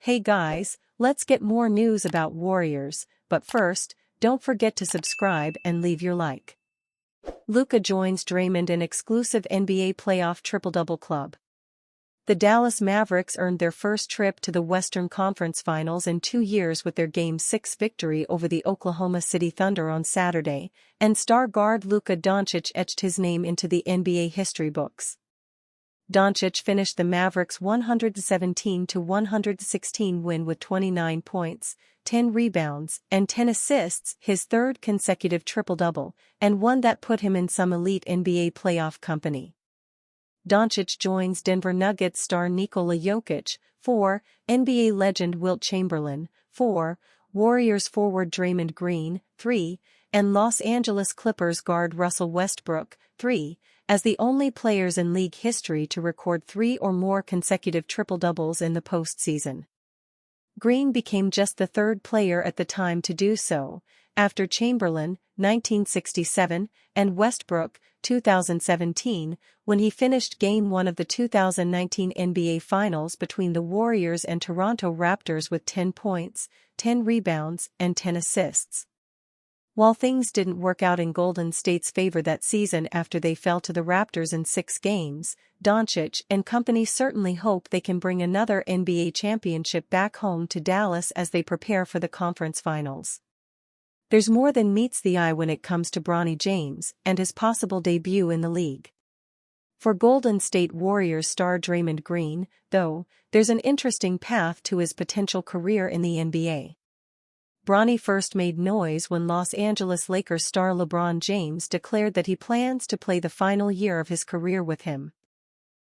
Hey guys, let's get more news about Warriors, but first, don't forget to subscribe and leave your like. Luka joins Draymond in exclusive NBA playoff triple-double club. The Dallas Mavericks earned their first trip to the Western Conference Finals in 2 years with their Game 6 victory over the Oklahoma City Thunder on Saturday, and star guard Luka Doncic etched his name into the NBA history books. Doncic finished the Mavericks' 117-116 win with 29 points, 10 rebounds, and 10 assists, his third consecutive triple-double, and one that put him in some elite NBA playoff company. Doncic joins Denver Nuggets star Nikola Jokic, 4, NBA legend Wilt Chamberlain, 4, Warriors forward Draymond Green, 3, and Los Angeles Clippers guard Russell Westbrook, 3, as the only players in league history to record 3 or more consecutive triple-doubles in the postseason. Green became just the third player at the time to do so, after Chamberlain, 1967, and Westbrook, 2017, when he finished Game 1 of the 2019 NBA Finals between the Warriors and Toronto Raptors with 10 points, 10 rebounds, and 10 assists. While things didn't work out in Golden State's favor that season after they fell to the Raptors in 6 games, Doncic and company certainly hope they can bring another NBA championship back home to Dallas as they prepare for the conference finals. There's more than meets the eye when it comes to Bronny James and his possible debut in the league. For Golden State Warriors star Draymond Green, though, there's an interesting path to his potential career in the NBA. Bronny first made noise when Los Angeles Lakers star LeBron James declared that he plans to play the final year of his career with him.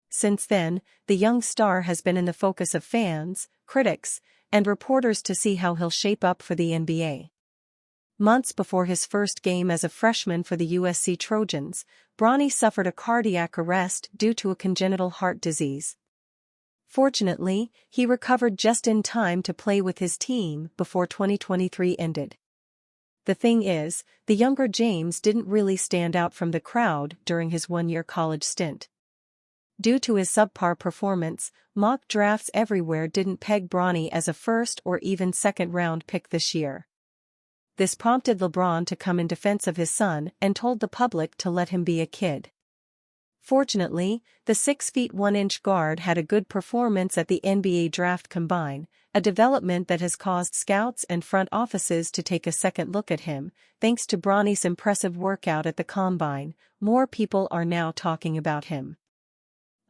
Since then, the young star has been in the focus of fans, critics, and reporters to see how he'll shape up for the NBA. Months before his first game as a freshman for the USC Trojans, Bronny suffered a cardiac arrest due to a congenital heart disease. Fortunately, he recovered just in time to play with his team before 2023 ended. The thing is, the younger James didn't really stand out from the crowd during his one-year college stint. Due to his subpar performance, mock drafts everywhere didn't peg Bronny as a first or even second-round pick this year. This prompted LeBron to come in defense of his son and told the public to let him be a kid. Fortunately, the 6 feet 1 inch guard had a good performance at the NBA Draft Combine, a development that has caused scouts and front offices to take a second look at him. Thanks to Bronny's impressive workout at the Combine, more people are now talking about him.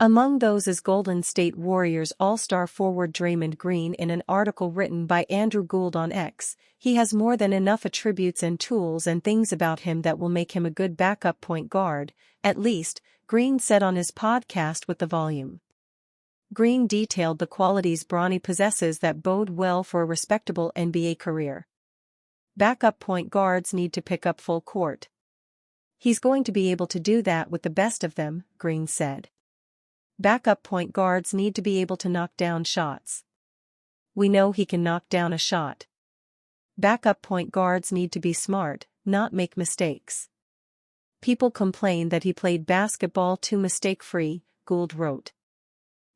Among those is Golden State Warriors all-star forward Draymond Green. In an article written by Andrew Gould on X, he has more than enough attributes and tools and things about him that will make him a good backup point guard, at least, Green said on his podcast with The Volume. Green detailed the qualities Bronny possesses that bode well for a respectable NBA career. Backup point guards need to pick up full court. He's going to be able to do that with the best of them, Green said. Backup point guards need to be able to knock down shots. We know he can knock down a shot. Backup point guards need to be smart, not make mistakes. People complain that he played basketball too mistake-free, Gould wrote.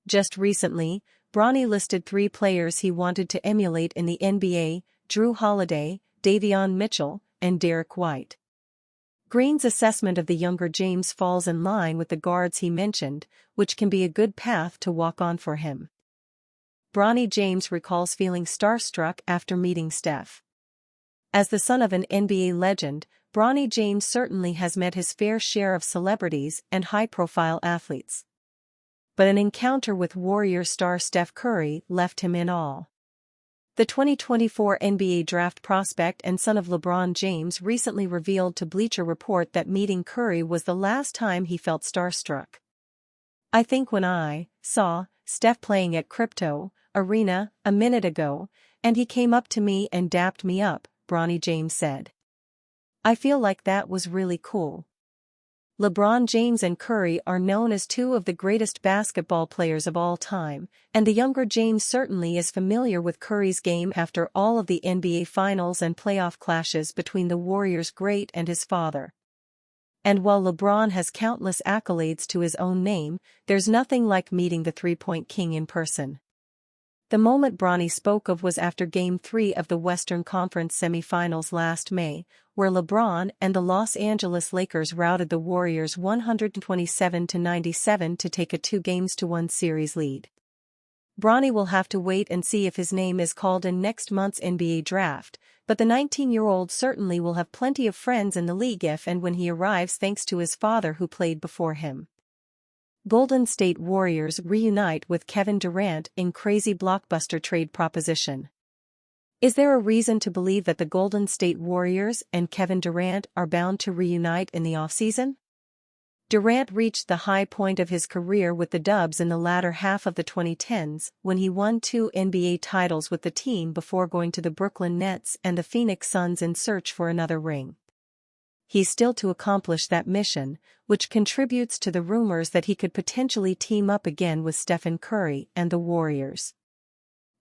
Just recently, Bronny listed 3 players he wanted to emulate in the NBA: Drew Holiday, Davion Mitchell, and Derek White. Green's assessment of the younger James falls in line with the guards he mentioned, which can be a good path to walk on for him. Bronny James recalls feeling starstruck after meeting Steph. As the son of an NBA legend, Bronny James certainly has met his fair share of celebrities and high-profile athletes. But an encounter with Warrior star Steph Curry left him in awe. The 2024 NBA draft prospect and son of LeBron James recently revealed to Bleacher Report that meeting Curry was the last time he felt starstruck. "I think when I saw Steph playing at Crypto Arena a minute ago, and he came up to me and dapped me up," Bronny James said. "I feel like that was really cool." LeBron James and Curry are known as 2 of the greatest basketball players of all time, and the younger James certainly is familiar with Curry's game after all of the NBA Finals and playoff clashes between the Warriors' great and his father. And while LeBron has countless accolades to his own name, there's nothing like meeting the three-point king in person. The moment Bronny spoke of was after Game 3 of the Western Conference semifinals last May, where LeBron and the Los Angeles Lakers routed the Warriors 127-97 to take a 2-1 series lead. Bronny will have to wait and see if his name is called in next month's NBA draft, but the 19-year-old certainly will have plenty of friends in the league if and when he arrives, thanks to his father who played before him. Golden State Warriors reunite with Kevin Durant in crazy blockbuster trade proposition. Is there a reason to believe that the Golden State Warriors and Kevin Durant are bound to reunite in the offseason? Durant reached the high point of his career with the Dubs in the latter half of the 2010s when he won 2 NBA titles with the team before going to the Brooklyn Nets and the Phoenix Suns in search for another ring. He's still to accomplish that mission, which contributes to the rumors that he could potentially team up again with Stephen Curry and the Warriors.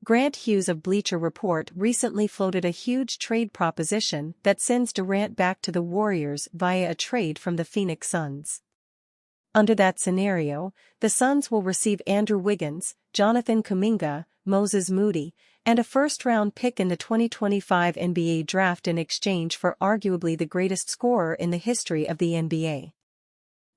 Grant Hughes of Bleacher Report recently floated a huge trade proposition that sends Durant back to the Warriors via a trade from the Phoenix Suns. Under that scenario, the Suns will receive Andrew Wiggins, Jonathan Kuminga, Moses Moody, and a first-round pick in the 2025 NBA draft in exchange for arguably the greatest scorer in the history of the NBA.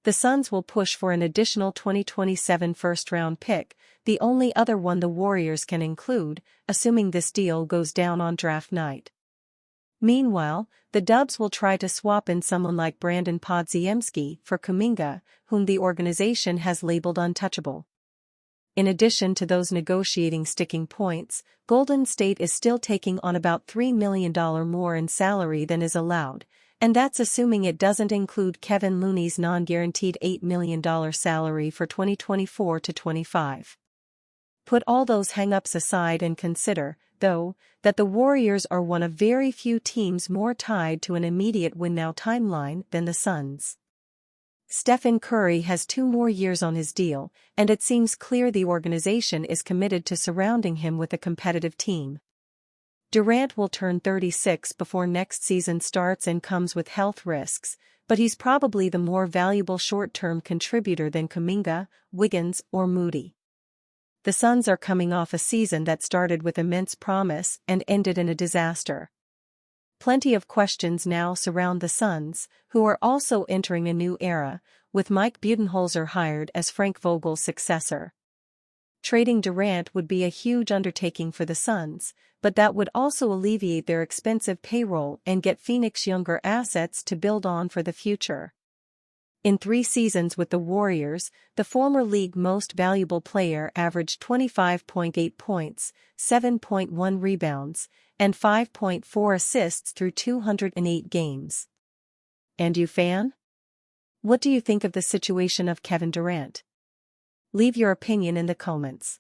The Suns will push for an additional 2027 first-round pick, the only other one the Warriors can include, assuming this deal goes down on draft night. Meanwhile, the Dubs will try to swap in someone like Brandon Podziemski for Kuminga, whom the organization has labeled untouchable. In addition to those negotiating sticking points, Golden State is still taking on about $3 million more in salary than is allowed, and that's assuming it doesn't include Kevin Looney's non-guaranteed $8 million salary for 2024-25. Put all those hang-ups aside and consider, though, that the Warriors are one of very few teams more tied to an immediate win-now timeline than the Suns. Stephen Curry has 2 more years on his deal, and it seems clear the organization is committed to surrounding him with a competitive team. Durant will turn 36 before next season starts and comes with health risks, but he's probably the more valuable short-term contributor than Kuminga, Wiggins, or Moody. The Suns are coming off a season that started with immense promise and ended in a disaster. Plenty of questions now surround the Suns, who are also entering a new era, with Mike Budenholzer hired as Frank Vogel's successor. Trading Durant would be a huge undertaking for the Suns, but that would also alleviate their expensive payroll and get Phoenix younger assets to build on for the future. In 3 seasons with the Warriors, the former league most valuable player averaged 25.8 points, 7.1 rebounds, and 5.4 assists through 208 games. And you, fan? What do you think of the situation of Kevin Durant? Leave your opinion in the comments.